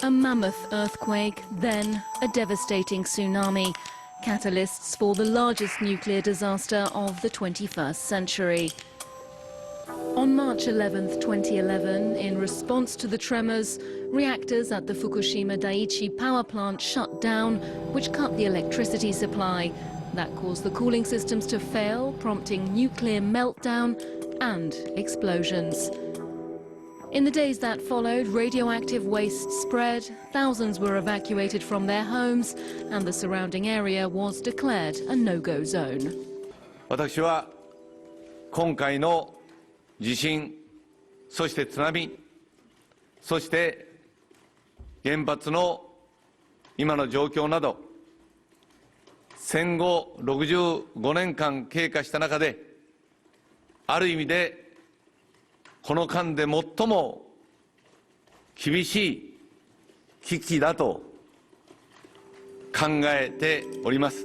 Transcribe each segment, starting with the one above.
A mammoth earthquake, then a devastating tsunami, catalysts for the largest nuclear disaster of the 21st century. On March 11, 2011, in response to the tremors, reactors at the Fukushima Daiichi power plant shut down, which cut the electricity supply. That caused the cooling systems to fail, prompting nuclear meltdown and explosions. In the days that followed, radioactive waste spread, thousands were evacuated from their homes, and the surrounding area was declared a no-go zone. 私は今回の地震、そして津波、そして原発の今の状況など、戦後65年間経過した中で、ある意味でこの間で最も厳しい危機だと考えております。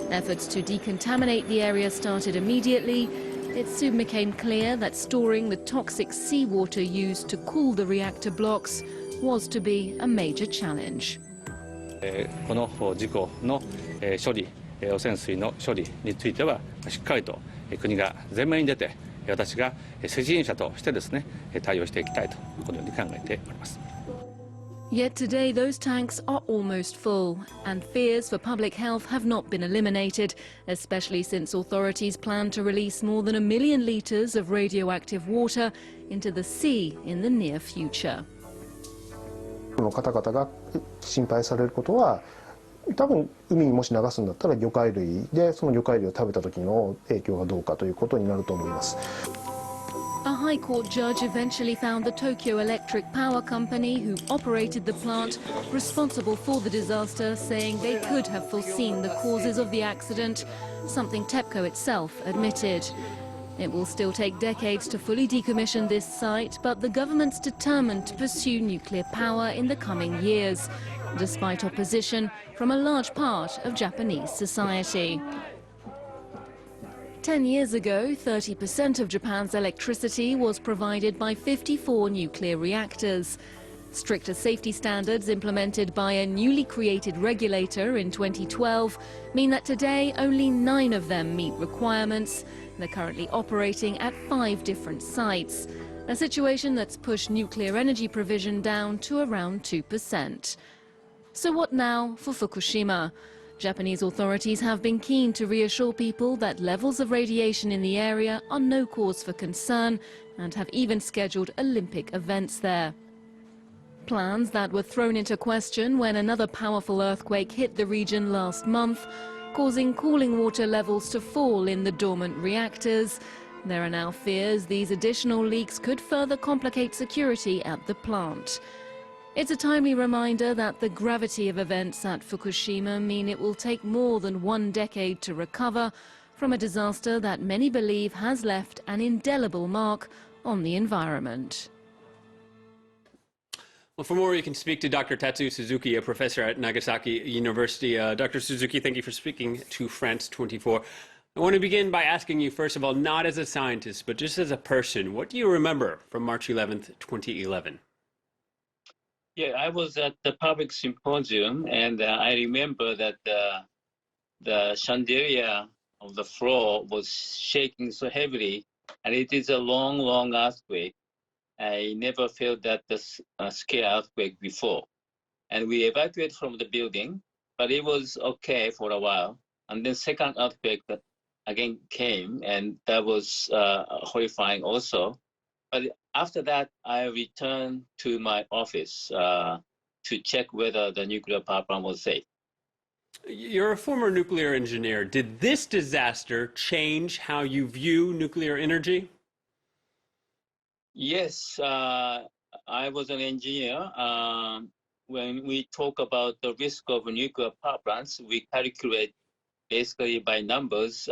Efforts to decontaminate the area started immediately. It soon became clear that storing the toxic seawater used to cool the reactor blocks was to be a major challenge. この事故の処理、汚染水の処理についてはしっかりと国が前面に出て、私が責任者としてですね、対応していきたいとこのように考えております。Yet today those tanks are almost full, and fears for public health have not been eliminated, especially since authorities plan to release more than 1 million litres of radioactive water into the sea in the near future. この方々が心配されることは、多分海にもし流すんだったら魚介類で、その魚介類を食べた時の影響がどうかということになると思います。A High Court judge eventually found the Tokyo Electric Power Company, who operated the plant, responsible for the disaster, saying they could have foreseen the causes of the accident, something TEPCO itself admitted. It will still take decades to fully decommission this site, but the government's determined to pursue nuclear power in the coming years, despite opposition from a large part of Japanese society. 10 years ago, 30% of Japan's electricity was provided by 54 nuclear reactors. Stricter safety standards implemented by a newly created regulator in 2012 mean that today only 9 of them meet requirements. They're currently operating at 5 different sites, a situation that's pushed nuclear energy provision down to around 2%. So what now for Fukushima? Japanese authorities have been keen to reassure people that levels of radiation in the area are no cause for concern, and have even scheduled Olympic events there. Plans that were thrown into question when another powerful earthquake hit the region last month, causing cooling water levels to fall in the dormant reactors. There are now fears these additional leaks could further complicate security at the plant. It's a timely reminder that the gravity of events at Fukushima mean it will take more than 1 decade to recover from a disaster that many believe has left an indelible mark on the environment. Well, for more, you can speak to Dr. Tatsuo Suzuki, a professor at Nagasaki University. Dr. Suzuki, thank you for speaking to France 24. I want to begin by asking you, first of all, not as a scientist, but just as a person, what do you remember from March 11th, 2011? Yeah, I was at the public symposium, and I remember that the chandelier of the floor was shaking so heavily, and it is a long, long earthquake. I never felt that scale earthquake before. And we evacuated from the building, but it was okay for a while. And then second earthquake again came, and that was horrifying also. But after that, I returned to my office to check whether the nuclear power plant was safe. You're a former nuclear engineer. Did this disaster change how you view nuclear energy? Yes, I was an engineer. When we talk about the risk of nuclear power plants, we calculate basically by numbers,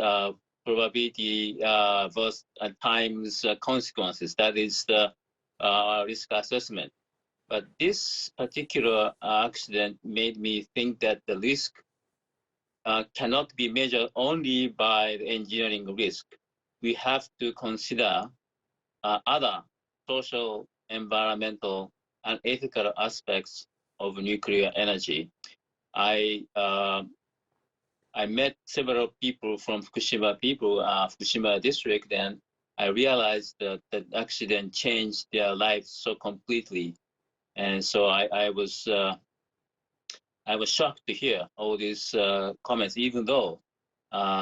probability versus times consequences. That is the risk assessment. But this particular accident made me think that the risk cannot be measured only by the engineering risk. We have to consider other social, environmental, unethical aspects of nuclear energy. I met several people from Fukushima district, and I realized that the accident changed their lives so completely. And so I was shocked to hear all these comments, even though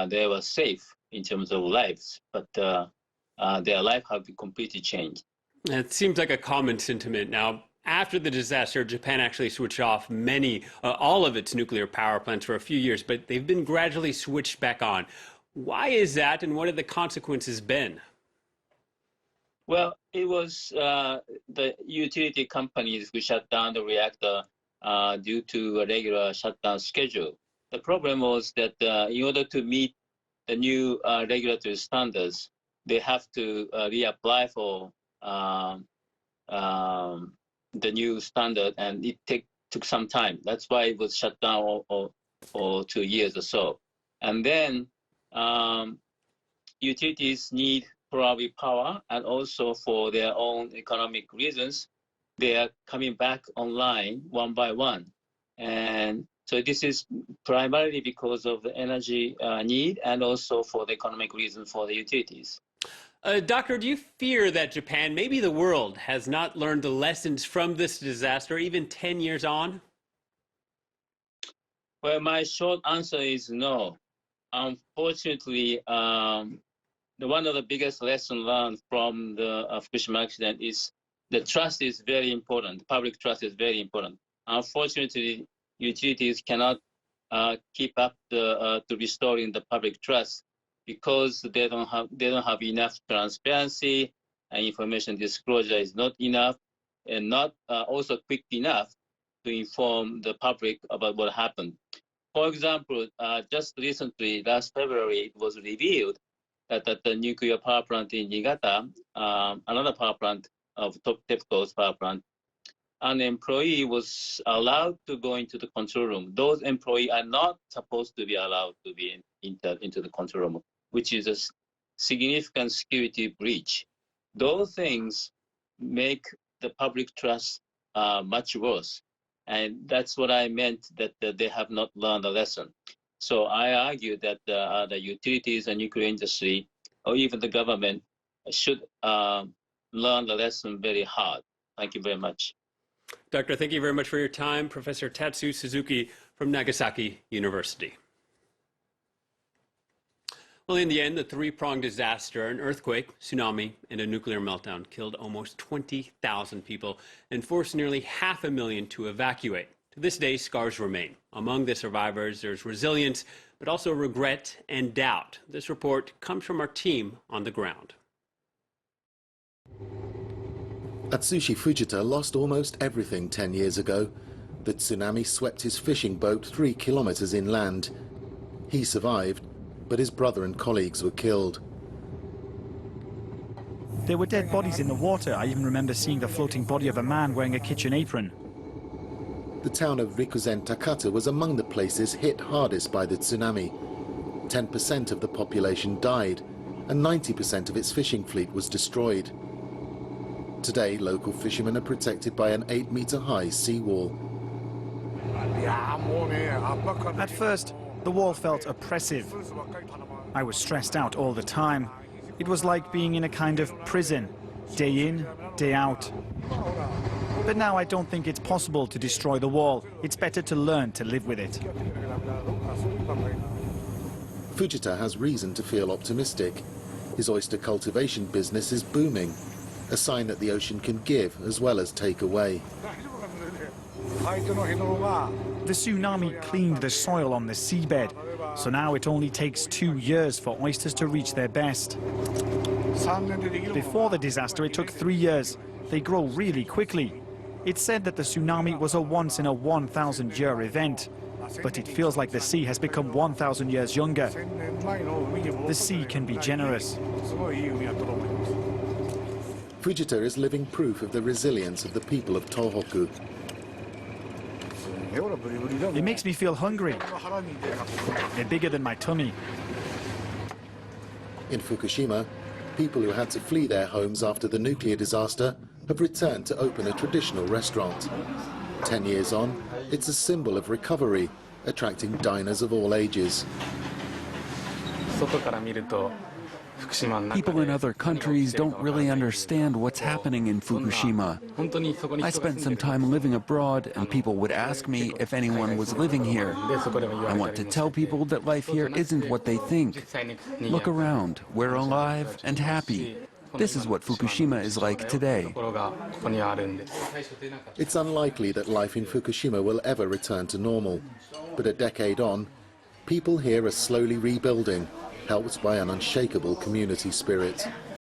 they were safe in terms of lives, but their life have been completely changed. It seems like a common sentiment. Now, after the disaster, Japan actually switched off all of its nuclear power plants for a few years, but they've been gradually switched back on. Why is that, and what have the consequences been? Well, it was the utility companies who shut down the reactor due to a regular shutdown schedule. The problem was that in order to meet the new regulatory standards, they have to reapply for the new standard, and it took some time. That's why it was shut down for 2 years or so. And then utilities need probably power, and also for their own economic reasons, they are coming back online one by one. And so this is primarily because of the energy need, and also for the economic reason for the utilities. Doctor, do you fear that Japan, maybe the world, has not learned the lessons from this disaster even 10 years on? Well, my short answer is no. Unfortunately, one of the biggest lessons learned from the Fukushima accident is the trust is very important. Public trust is very important. Unfortunately, utilities cannot keep up to restoring the public trust because they don't have enough transparency, and information disclosure is not enough, and not also quick enough to inform the public about what happened. For example, just recently, last February, it was revealed that at the nuclear power plant in Niigata, another power plant of TEPCO's power plant, an employee was allowed to go into the control room. Those employees are not supposed to be allowed to be entered into the control room, which is a significant security breach. Those things make the public trust much worse. And that's what I meant, that they have not learned a lesson. So I argue that the utilities and nuclear industry, or even the government, should learn the lesson very hard. Thank you very much. Doctor, thank you very much for your time. Professor Tatsuo Suzuki from Nagasaki University. Well, in the end, the three-pronged disaster, an earthquake, tsunami, and a nuclear meltdown killed almost 20,000 people and forced nearly 500,000 to evacuate. To this day, scars remain. Among the survivors, there's resilience, but also regret and doubt. This report comes from our team on the ground. Atsushi Fujita lost almost everything 10 years ago. The tsunami swept his fishing boat 3 kilometers inland. He survived, but his brother and colleagues were killed. There were dead bodies in the water. I even remember seeing the floating body of a man wearing a kitchen apron. The town of Rikuzen Takata was among the places hit hardest by the tsunami. 10% of the population died, and 90% of its fishing fleet was destroyed. Today, local fishermen are protected by an 8-meter-high seawall. At first, the wall felt oppressive. I was stressed out all the time. It was like being in a kind of prison, day in, day out. But now I don't think it's possible to destroy the wall. It's better to learn to live with it. Fujita has reason to feel optimistic. His oyster cultivation business is booming, a sign that the ocean can give as well as take away. The tsunami cleaned the soil on the seabed, so now it only takes 2 years for oysters to reach their best. Before the disaster, it took 3 years. They grow really quickly. It's said that the tsunami was a once-in-a-1,000-year event, but it feels like the sea has become 1,000 years younger. The sea can be generous. Fujita is living proof of the resilience of the people of Tohoku. It makes me feel hungry. They're bigger than my tummy. In Fukushima, people who had to flee their homes after the nuclear disaster have returned to open a traditional restaurant. 10 years on, it's a symbol of recovery, attracting diners of all ages. People in other countries don't really understand what's happening in Fukushima. I spent some time living abroad, and people would ask me if anyone was living here. I want to tell people that life here isn't what they think. Look around. We're alive and happy. This is what Fukushima is like today. It's unlikely that life in Fukushima will ever return to normal. But a decade on, people here are slowly rebuilding, helped by an unshakable community spirit.